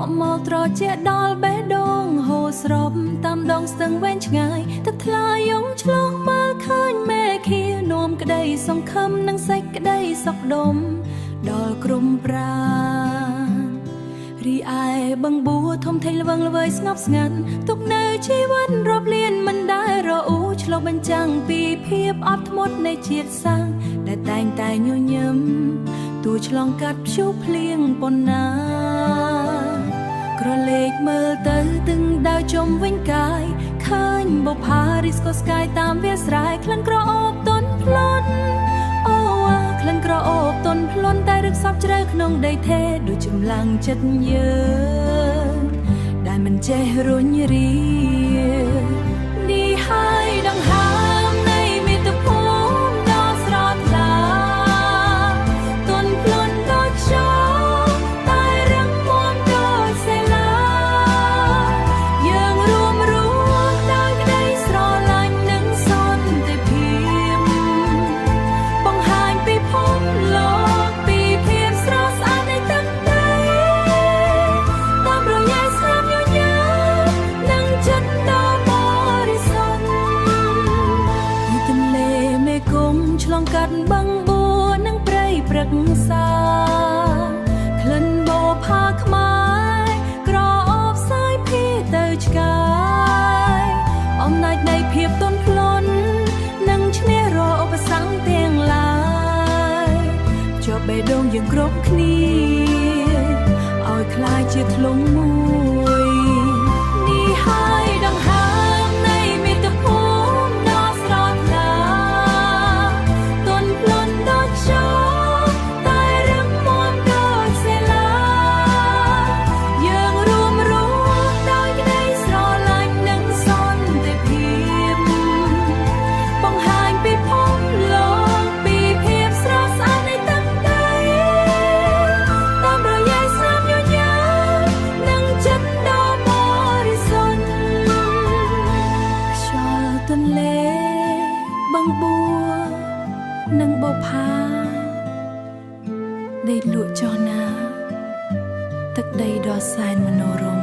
ក់មកត្រជាដល់បេះដូងហូរស្របតាមដងស្ទឹងវែងឆ្ងាយទឹកថ្លាយំឆ្លងមើលឃើញមេឃានោមក្តីសង្ឃឹមនិងសេចក្តីសុខដុមដល់ក្រុមប្រាណរីឯបឹងបួធំធេងល្វឹងល្វើយស្ងប់ស្ងាត់ទុកនៅជីវិតរាប់លានមិនដែលរអ៊ូឆ្លុះបញ្ចាំងពីភាពអត់ធ្មត់នៃជាតិសាសន៍ដែលតែងតែញញឹមទូឆ្លងកាត់ព្យុះភ្លៀងប៉ុណ្ណាក្រឡេកមើលទៅទឹងដើរជុំវិញកាយឃើញបុប្ផារីស្គរស្កាយតាមវាលស្រែក្លិនក្រអូបទន់ភ្លន់អូក្លិនក្រអូបទន់ភ្លន់តែរឹកសពជ្រៅក្នុងដីថេរដូចចម្លាំងចិត្តយើងដែលមិនចេះរុញរានេះហើយដង្ហើមនៃមាតុភូមិដ៏ស្រស់ថ្លាទន់ភ្លន់ដូចខ្យល់តែរឹងមាំដូចសិលាយើងរួមរស់ដោយក្តីស្រឡាញ់និងសន្តិភាពបង្ហាញពីភពលោកពីភាពស្រស់ស្អាតនៃទឹកដីតាមរយៈស្នាមញញឹមនិងចិត្តដ៏បរិសុទ្ធពីទន្លេមេគង្គឆ្លងកាត់បឹងបួនិងព្រៃព្រឹក្សាក្លិនបោផាខ្មែរក្រអូបសាយភាទៅឆ្ងាយអំណាចនៃភាពទន់ភ្លន់និងឈ្នះរាល់ឧបសគ្គទាំងឡាយជាប់បេះដូងយើងគ្រប់គ្នាឲ្យคล้ายជាធ្លុងមួយនេះហើយដង្ហើមនៃមាតុភូមិដ៏ស្រស់ថ្លាទន់ភ្លន់ដូចខ្យល់តែរឹងមាំដូចសិលាយើងរួមរស់ដោយក្តីស្រឡាញ់និងសន្តិភាពបង្ហាញពីភពលោកពីភាពស្រស់ស្អាតនៃទឹកដីតាមរយៈស្នាមញញឹមនិងចិត្តដ៏បរិសុទ្ធខ្យល់ទន្លេបឹងបួនិងបុប្ផាដេកលក់ចុះណាទឹកដីដ៏សែនមនោរម្យ